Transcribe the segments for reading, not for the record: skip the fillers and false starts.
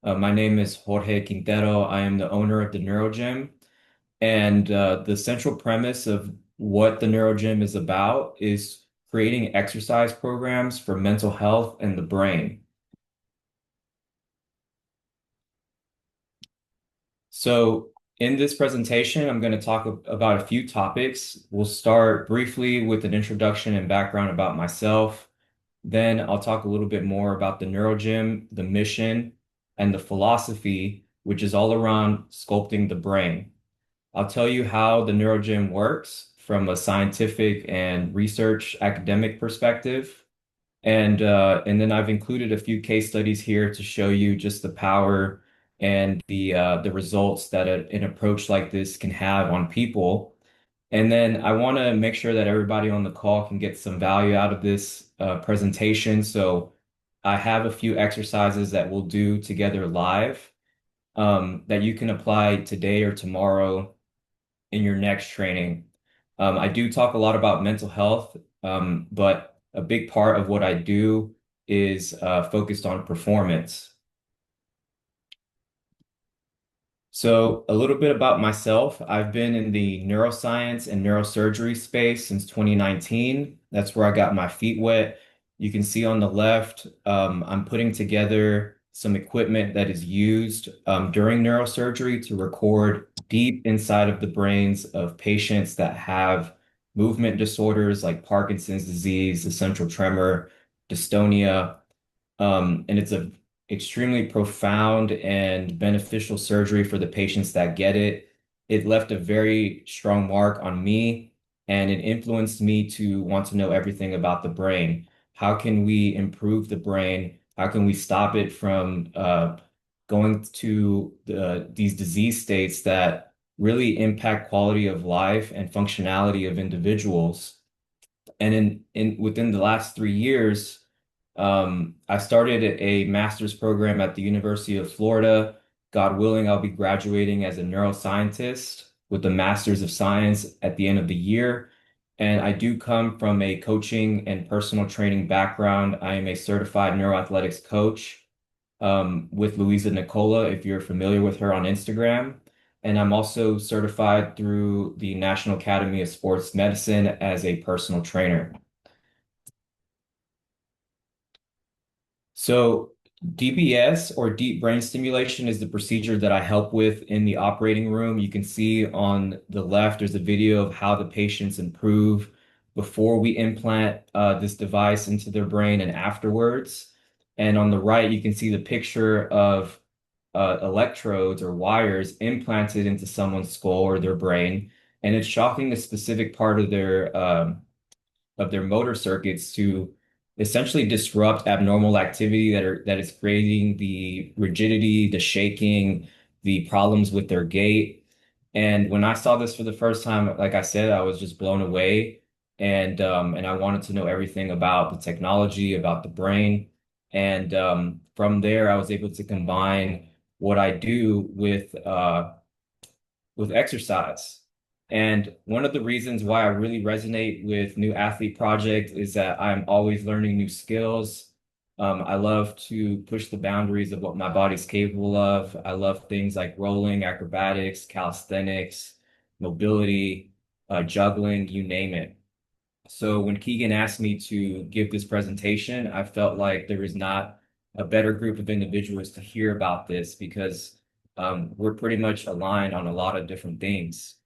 My name is Jorge Quintero. I am the owner of the NeuroGym. And the central premise of what the NeuroGym is about is creating exercise programs for mental health and the brain. So, in this presentation, I'm going to talk about a few topics. We'll start briefly with an introduction and background about myself. Then I'll talk a little bit more about the NeuroGym, the mission, and the philosophy, which is all around sculpting the brain. I'll tell you how the NeuroGym works from a scientific and research academic perspective. And then I've included a few case studies here to show you just the power and the results that an approach like this can have on people. And then I want to make sure that everybody on the call can get some value out of this presentation. So I have a few exercises that we'll do together live that you can apply today or tomorrow in your next training. I do talk a lot about mental health, but a big part of what I do is focused on performance. So, a little bit about myself. I've been in the neuroscience and neurosurgery space since 2019. That's where I got my feet wet. You can see on the left, I'm putting together some equipment that is used during neurosurgery to record deep inside of the brains of patients that have movement disorders like Parkinson's disease, essential tremor, dystonia. And it's a extremely profound and beneficial surgery for the patients that get it. It left a very strong mark on me, and it influenced me to want to know everything about the brain. How can we improve the brain? How can we stop it from going to these disease states that really impact quality of life and functionality of individuals? And in within the last 3 years, I started a master's program at the University of Florida. God willing, I'll be graduating as a neuroscientist with a master's of science at the end of the year. And I do come from a coaching and personal training background. I am a certified neuroathletics coach with Louisa Nicola, if you're familiar with her on Instagram. And I'm also certified through the National Academy of Sports Medicine as a personal trainer. So DBS or deep brain stimulation is the procedure that I help with in the operating room. You can see on the left, there's a video of how the patients improve before we implant this device into their brain and afterwards. And on the right, you can see the picture of electrodes or wires implanted into someone's skull or their brain. And it's shocking a specific part of their motor circuits to essentially disrupt abnormal activity that is creating the rigidity, the shaking, the problems with their gait. And when I saw this for the first time, like I said, I was just blown away. And I wanted to know everything about the technology, about the brain. And from there, I was able to combine what I do with exercise. And one of the reasons why I really resonate with New Athlete Project is that I'm always learning new skills. I love to push the boundaries of what my body's capable of. I love things like rolling, acrobatics, calisthenics, mobility, juggling, you name it. So when Keegan asked me to give this presentation, I felt like there was not a better group of individuals to hear about this because we're pretty much aligned on a lot of different things.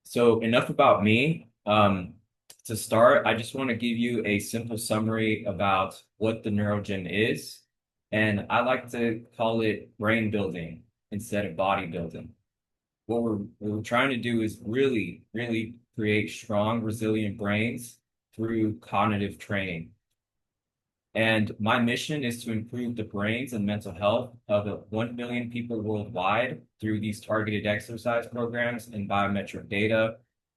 So enough about me. To start, I just want to give you a simple summary about what the NeuroGym is. And I like to call it brain building instead of body building. What we're trying to do is really, really create strong, resilient brains through cognitive training. And my mission is to improve the brains and mental health of 1 million people worldwide through these targeted exercise programs and biometric data.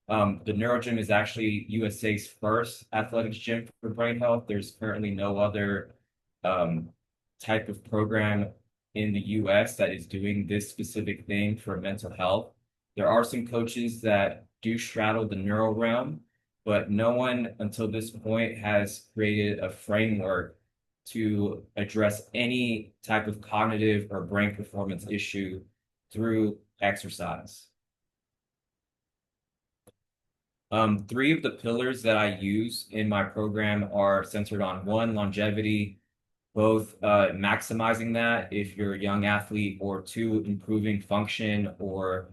The NeuroGym is actually USA's first athletics gym for brain health. There's currently no other um, type of program in the US that is doing this specific thing for mental health. There are some coaches that do straddle the neuro realm, but no one until this point has created a framework to address any type of cognitive or brain performance issue through exercise. Three of the pillars that I use in my program are centered on one, longevity, both maximizing that if you're a young athlete, or two, improving function or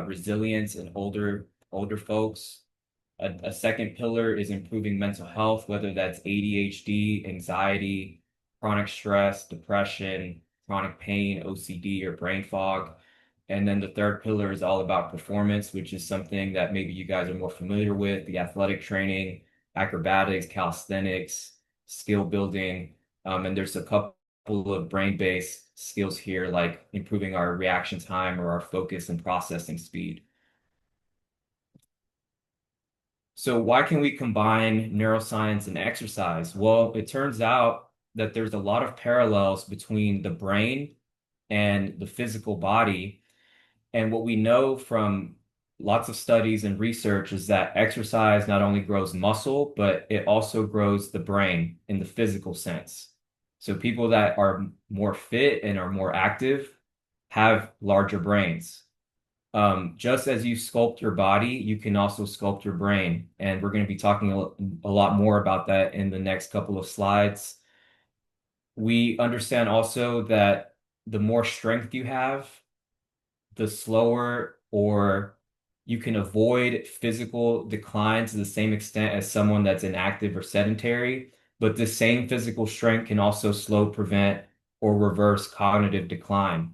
resilience in older folks. A second pillar is improving mental health, whether that's ADHD, anxiety, chronic stress, depression, chronic pain, OCD, or brain fog. And then the third pillar is all about performance, which is something that maybe you guys are more familiar with, the athletic training, acrobatics, calisthenics, skill building. And there's a couple of brain-based skills here, like improving our reaction time or our focus and processing speed. So why can we combine neuroscience and exercise? Well, it turns out that there's a lot of parallels between the brain and the physical body. And what we know from lots of studies and research is that exercise not only grows muscle, but it also grows the brain in the physical sense. So people that are more fit and are more active have larger brains. Just as you sculpt your body, you can also sculpt your brain. And we're going to be talking a lot more about that in the next couple of slides. We understand also that the more strength you have, the slower or you can avoid physical decline to the same extent as someone that's inactive or sedentary. But the same physical strength can also slow, prevent, or reverse cognitive decline.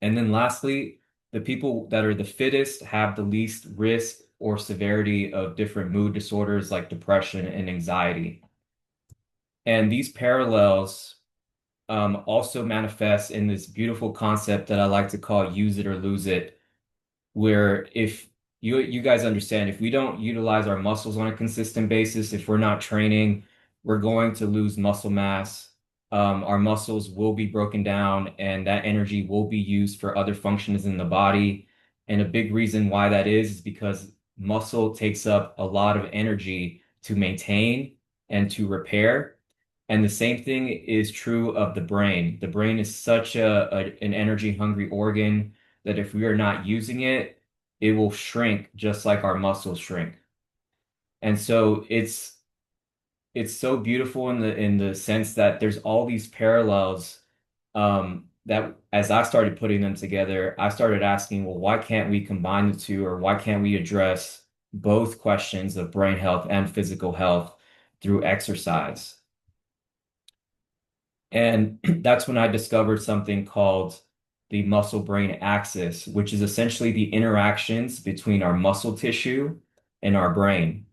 And then lastly, the people that are the fittest have the least risk or severity of different mood disorders like depression and anxiety. And these parallels also manifest in this beautiful concept that I like to call use it or lose it, where if you guys understand, if we don't utilize our muscles on a consistent basis, if we're not training, we're going to lose muscle mass. Our muscles will be broken down, and that energy will be used for other functions in the body. And a big reason why that is because muscle takes up a lot of energy to maintain and to repair. And the same thing is true of the brain. The brain is such an energy hungry organ that if we are not using it, it will shrink just like our muscles shrink. And so it's so beautiful in the sense that there's all these parallels that as I started putting them together, I started asking, well, why can't we combine the two, or why can't we address both questions of brain health and physical health through exercise? And that's when I discovered something called the muscle brain axis, which is essentially the interactions between our muscle tissue and our brain.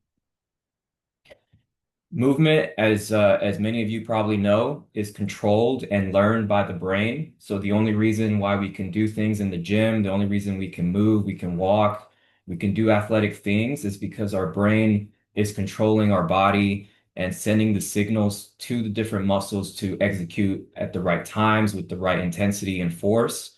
Movement, as many of you probably know, is controlled and learned by the brain. So the only reason why we can do things in the gym, the only reason we can move, we can walk, we can do athletic things is because our brain is controlling our body and sending the signals to the different muscles to execute at the right times with the right intensity and force.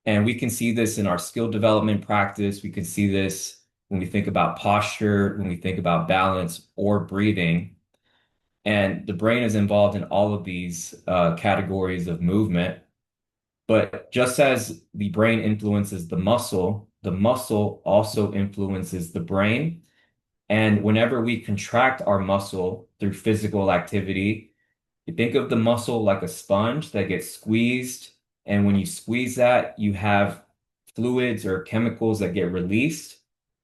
And we can see this in our skill development practice. We can see this when we think about posture, when we think about balance or breathing. And the brain is involved in all of these categories of movement. But just as the brain influences the muscle also influences the brain. And whenever we contract our muscle through physical activity, you think of the muscle like a sponge that gets squeezed. And when you squeeze that, you have fluids or chemicals that get released.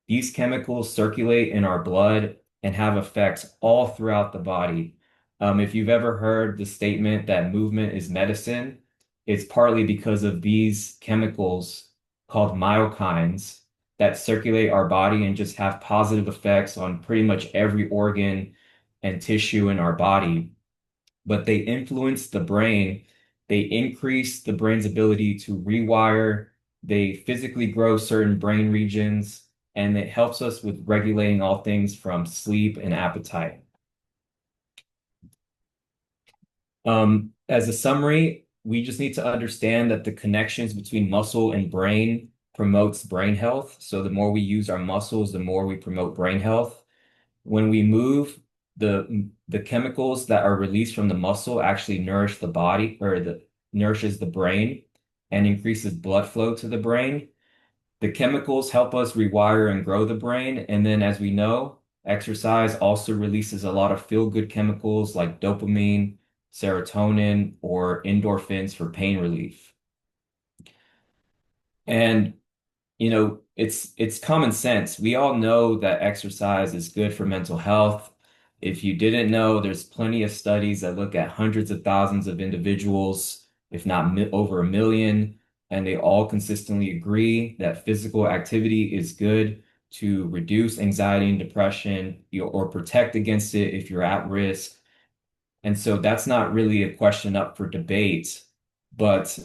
These chemicals circulate in our blood and have effects all throughout the body. If you've ever heard the statement that movement is medicine, it's partly because of these chemicals called myokines that circulate our body and just have positive effects on pretty much every organ and tissue in our body. But they influence the brain. They increase the brain's ability to rewire. They physically grow certain brain regions, and it helps us with regulating all things from sleep and appetite. As a summary, we just need to understand that the connections between muscle and brain promotes brain health. So the more we use our muscles, the more we promote brain health. When we move, the chemicals that are released from the muscle actually nourish the body or the nourishes the brain and increases blood flow to the brain. The chemicals help us rewire and grow the brain. And then, as we know, exercise also releases a lot of feel-good chemicals like dopamine, serotonin, or endorphins for pain relief. And it's common sense. We all know that exercise is good for mental health. If you didn't know, there's plenty of studies that look at hundreds of thousands of individuals, if not over a million, and they all consistently agree that physical activity is good to reduce anxiety and depression, or protect against it if you're at risk. And so that's not really a question up for debate. But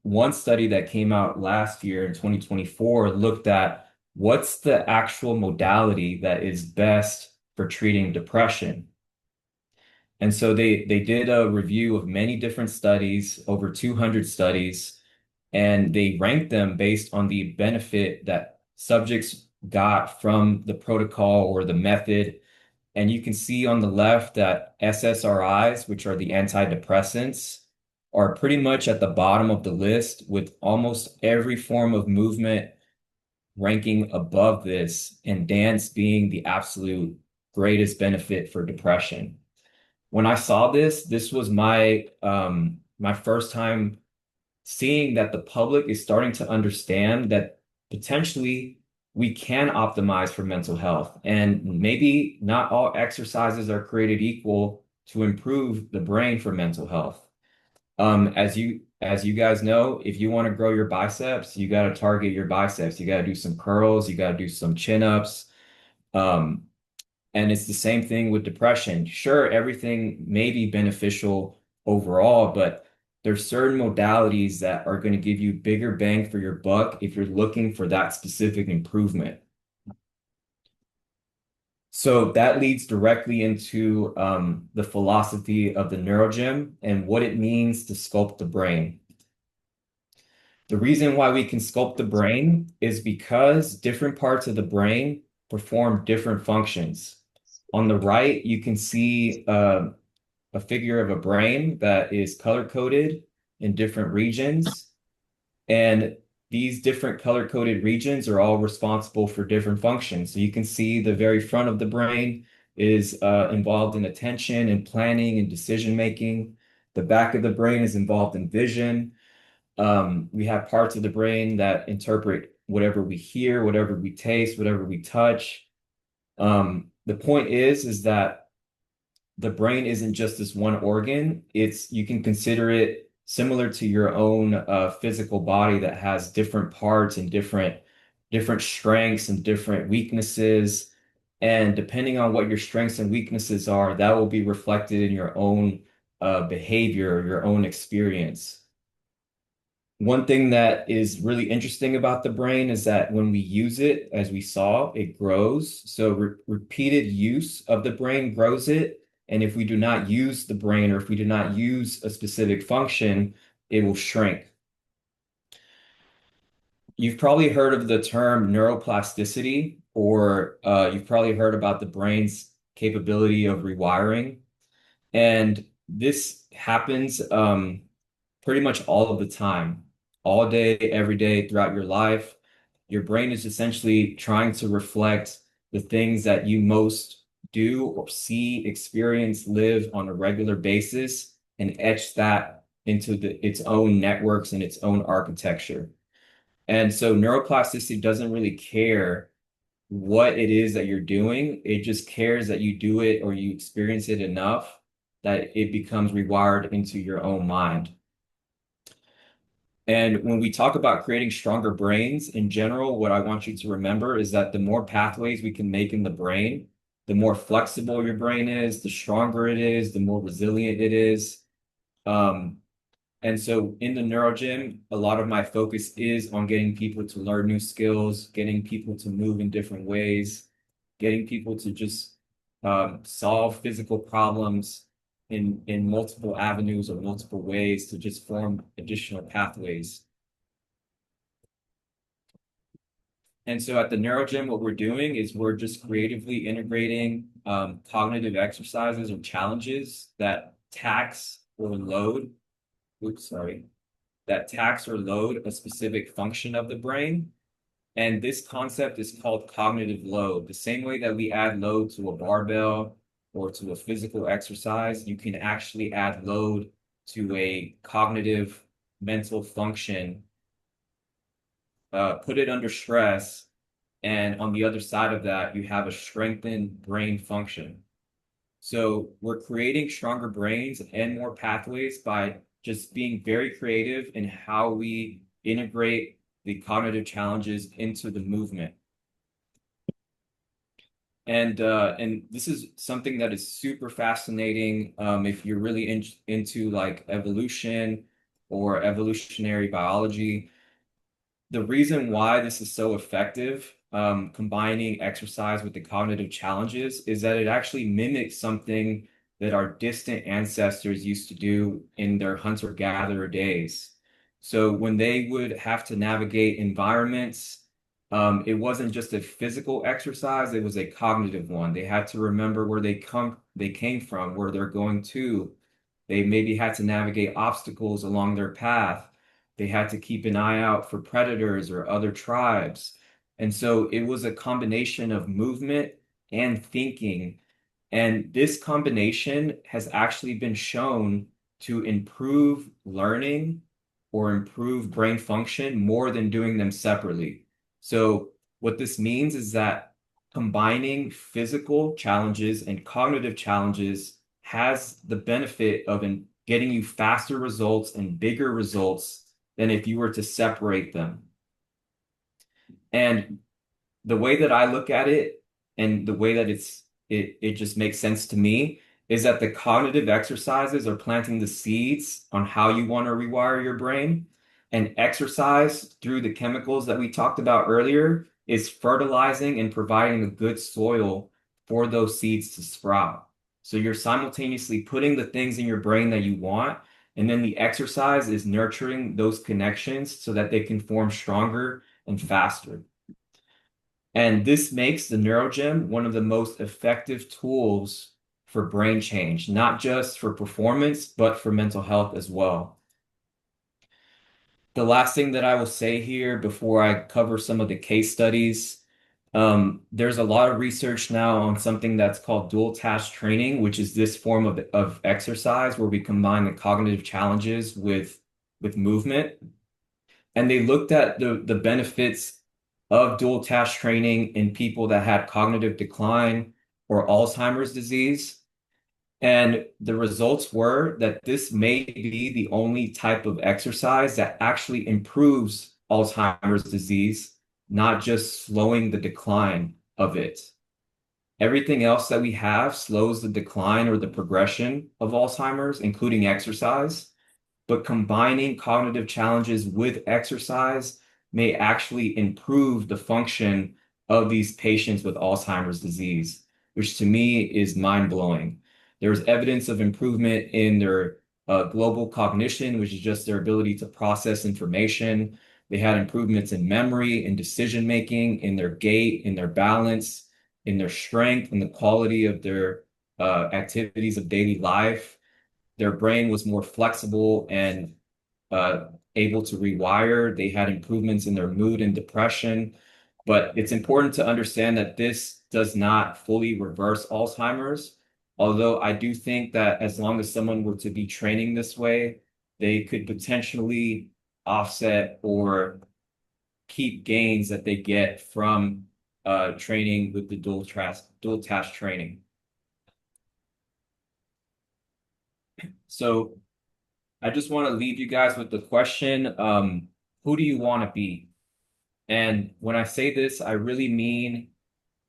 one study that came out last year in 2024 looked at what's the actual modality that is best for treating depression. And so they did a review of many different studies, over 200 studies, and they ranked them based on the benefit that subjects got from the protocol or the method. And you can see on the left that SSRIs, which are the antidepressants, are pretty much at the bottom of the list, with almost every form of movement ranking above this, and dance being the absolute greatest benefit for depression. When I saw this, this was my first time seeing that the public is starting to understand that potentially we can optimize for mental health. And maybe not all exercises are created equal to improve the brain for mental health. As you guys know, if you want to grow your biceps, you got to target your biceps. You got to do some curls, you got to do some chin-ups. Um, and it's the same thing with depression. Sure, everything may be beneficial overall, but there's certain modalities that are going to give you bigger bang for your buck if you're looking for that specific improvement. So that leads directly into the philosophy of the NeuroGym and what it means to sculpt the brain. The reason why we can sculpt the brain is because different parts of the brain perform different functions. On the right, you can see a figure of a brain that is color coded in different regions. And these different color coded regions are all responsible for different functions. So you can see the very front of the brain is involved in attention and planning and decision making. The back of the brain is involved in vision. We have parts of the brain that interpret whatever we hear, whatever we taste, whatever we touch. The point is that the brain isn't just this one organ. You can consider it similar to your own physical body that has different parts and different strengths and different weaknesses. And depending on what your strengths and weaknesses are, that will be reflected in your own behavior, your own experience. One thing that is really interesting about the brain is that when we use it, as we saw, it grows. So repeated use of the brain grows it. And if we do not use the brain, or if we do not use a specific function, it will shrink. You've probably heard of the term neuroplasticity, or you've probably heard about the brain's capability of rewiring. And this happens pretty much all of the time, all day, every day throughout your life. Your brain is essentially trying to reflect the things that you most do or see, experience, live on a regular basis and etch that into its own networks and its own architecture. And so neuroplasticity doesn't really care what it is that you're doing. It just cares that you do it or you experience it enough that it becomes rewired into your own mind. And when we talk about creating stronger brains in general, what I want you to remember is that the more pathways we can make in the brain, the more flexible your brain is, the stronger it is, the more resilient it is. Um, and so in the NeuroGym, a lot of my focus is on getting people to learn new skills, getting people to move in different ways, getting people to just solve physical problems in multiple avenues or multiple ways to just form additional pathways. And so at the NeuroGym, what we're doing is we're just creatively integrating cognitive exercises or challenges that tax or load, oops, sorry, that tax or load a specific function of the brain. And this concept is called cognitive load. The same way that we add load to a barbell or to a physical exercise, you can actually add load to a cognitive mental function, put it under stress, and on the other side of that, you have a strengthened brain function. So we're creating stronger brains and more pathways by just being very creative in how we integrate the cognitive challenges into the movement. And this is something that is super fascinating if you're really into like evolution or evolutionary biology. The reason why this is so effective, combining exercise with the cognitive challenges, is that it actually mimics something that our distant ancestors used to do in their hunter-gatherer days. So when they would have to navigate environments, it wasn't just a physical exercise, it was a cognitive one. They had to remember where they came from, where they're going to. They maybe had to navigate obstacles along their path. They had to keep an eye out for predators or other tribes. And so it was a combination of movement and thinking. And this combination has actually been shown to improve learning or improve brain function more than doing them separately. So what this means is that combining physical challenges and cognitive challenges has the benefit of getting you faster results and bigger results than if you were to separate them. And the way that I look at it and the way that it just makes sense to me is that the cognitive exercises are planting the seeds on how you want to rewire your brain. And exercise through the chemicals that we talked about earlier is fertilizing and providing a good soil for those seeds to sprout. So you're simultaneously putting the things in your brain that you want, and then the exercise is nurturing those connections so that they can form stronger and faster. And this makes the NeuroGym one of the most effective tools for brain change, not just for performance, but for mental health as well. The last thing that I will say here before I cover some of the case studies, there's a lot of research now on something that's called dual task training, which is this form of exercise where we combine the cognitive challenges with movement. And they looked at the benefits of dual task training in people that had cognitive decline or Alzheimer's disease. And the results were that this may be the only type of exercise that actually improves Alzheimer's disease, not just slowing the decline of it. Everything else that we have slows the decline or the progression of Alzheimer's, including exercise, but combining cognitive challenges with exercise may actually improve the function of these patients with Alzheimer's disease, which to me is mind-blowing. There's evidence of improvement in their global cognition, which is just their ability to process information. They had improvements in memory, in decision making, in their gait, in their balance, in their strength, in the quality of their activities of daily life. Their brain was more flexible and able to rewire. They had improvements in their mood and depression. But it's important to understand that this does not fully reverse Alzheimer's. Although I do think that as long as someone were to be training this way, they could potentially offset or keep gains that they get from training with the dual task training. So I just want to leave you guys with the question, who do you want to be? And when I say this, I really mean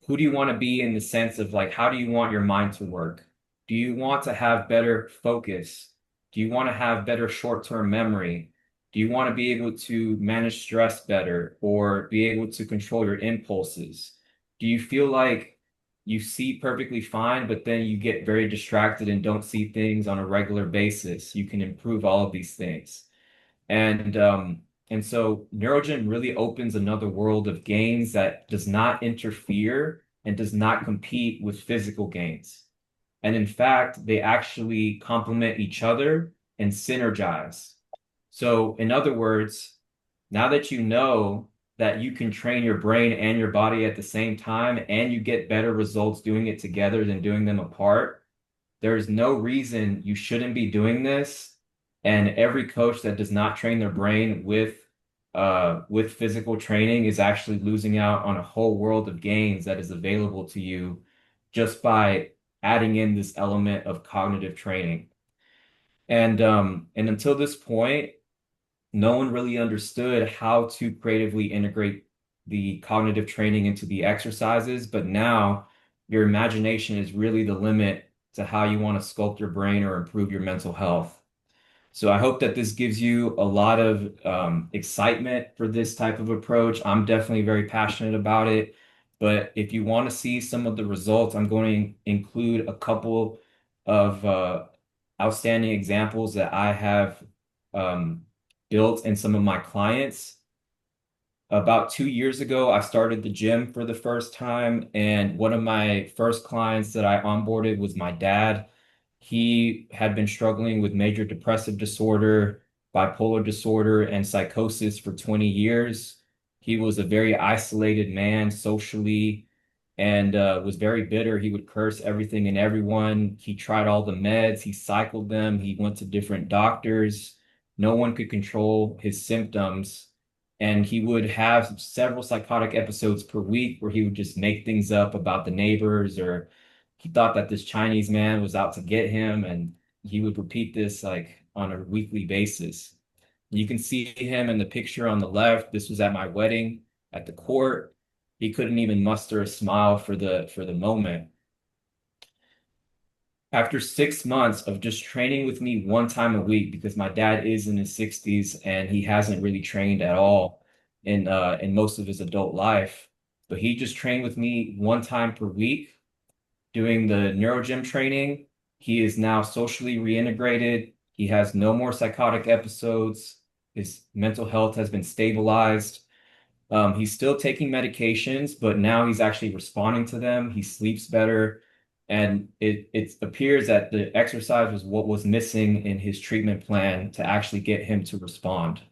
who do you want to be in the sense of like, how do you want your mind to work? Do you want to have better focus? Do you want to have better short-term memory? Do you want to be able to manage stress better or be able to control your impulses? Do you feel like you see perfectly fine, but then you get very distracted and don't see things on a regular basis? You can improve all of these things. And And so NeuroGym really opens another world of gains that does not interfere and does not compete with physical gains. And in fact, they actually complement each other and synergize. So, in other words, now that you know that you can train your brain and your body at the same time and you get better results doing it together than doing them apart, there's no reason you shouldn't be doing this. And every coach that does not train their brain with physical training is actually losing out on a whole world of gains that is available to you just by adding in this element of cognitive training. And until this point, no one really understood how to creatively integrate the cognitive training into the exercises, but now your imagination is really the limit to how you want to sculpt your brain or improve your mental health. So I hope that this gives you a lot of excitement for this type of approach. I'm definitely very passionate about it. But if you want to see some of the results, I'm going to include a couple of outstanding examples that I have um, built in some of my clients. About 2 years ago, I started the gym for the first time, and one of my first clients that I onboarded was my dad. He had been struggling with major depressive disorder, bipolar disorder, and psychosis for 20 years. He was a very isolated man socially and was very bitter. He would curse everything and everyone. He tried all the meds, he cycled them, he went to different doctors. No one could control his symptoms. And he would have several psychotic episodes per week where he would just make things up about the neighbors, or he thought that this Chinese man was out to get him. And he would repeat this like on a weekly basis. You can see him in the picture on the left. This was at my wedding at the court. He couldn't even muster a smile for the moment. After 6 months of just training with me one time a week, because my dad is in his 60s and he hasn't really trained at all in most of his adult life, but he just trained with me one time per week doing the NeuroGym training. He is now socially reintegrated. He has no more psychotic episodes. His mental health has been stabilized. He's still taking medications, but now he's actually responding to them. He sleeps better. And it appears that the exercise was what was missing in his treatment plan to actually get him to respond.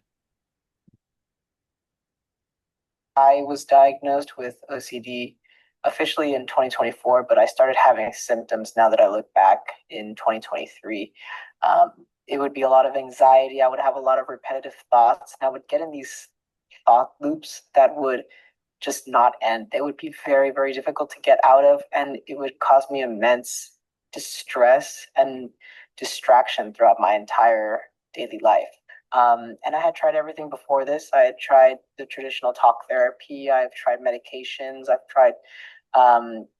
I was diagnosed with OCD officially in 2024, but I started having symptoms now that I look back in 2023. It would be a lot of anxiety. I would have a lot of repetitive thoughts. I would get in these thought loops that would just not end. They would be very, very difficult to get out of, and it would cause me immense distress and distraction throughout my entire daily life. And I had tried everything before this. I had tried the traditional talk therapy. I've tried medications. I've tried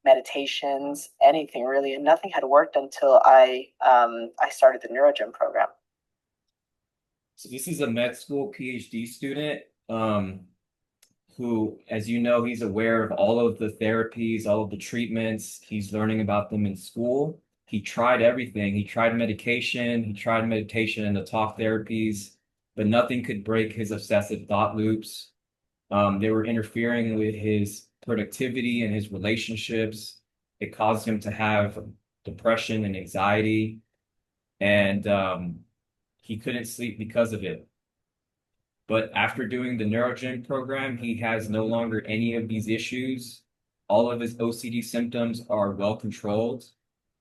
meditations, anything really, and nothing had worked until I started the NeuroGym program. So this is a med school PhD student. Who, as you know, he's aware of all of the therapies, all of the treatments. He's learning about them in school. He tried everything. He tried medication, he tried meditation and the talk therapies, but nothing could break his obsessive thought loops. They were interfering with his productivity and his relationships. It caused him to have depression and anxiety, and he couldn't sleep because of it. But after doing the NeuroGym program, he has no longer any of these issues. All of his OCD symptoms are well controlled.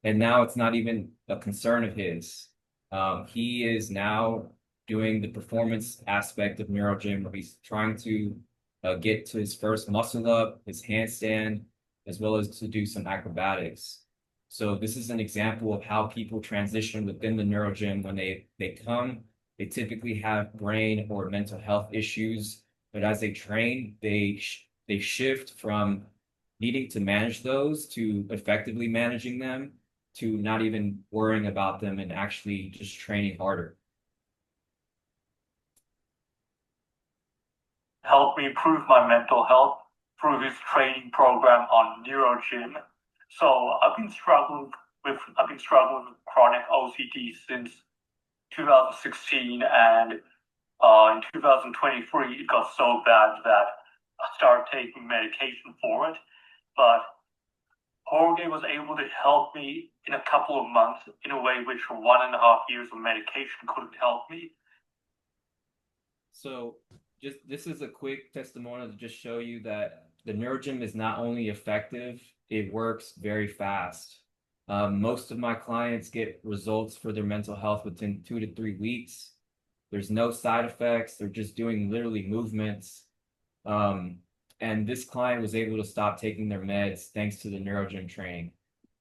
And now it's not even a concern of his. He is now doing the performance aspect of NeuroGym, where he's trying to get to his first muscle up, his handstand, as well as to do some acrobatics. So this is an example of how people transition within the NeuroGym when they come. They typically have brain or mental health issues, but as they train, they shift from needing to manage those to effectively managing them to not even worrying about them and actually just training harder. Helped me improve my mental health through his training program on NeuroGym. So I've been struggling with chronic OCD since 2016, and In 2023, it got so bad that I started taking medication for it. But Jorge was able to help me in a couple of months in a way which 1.5 years of medication couldn't help me. So just this is a quick testimonial to just show you that the NeuroGym is not only effective, it works very fast. Most of my clients get results for their mental health within 2 to 3 weeks. There's no side effects. They're just doing literally movements. Um, and this client was able to stop taking their meds thanks to the NeuroGym training.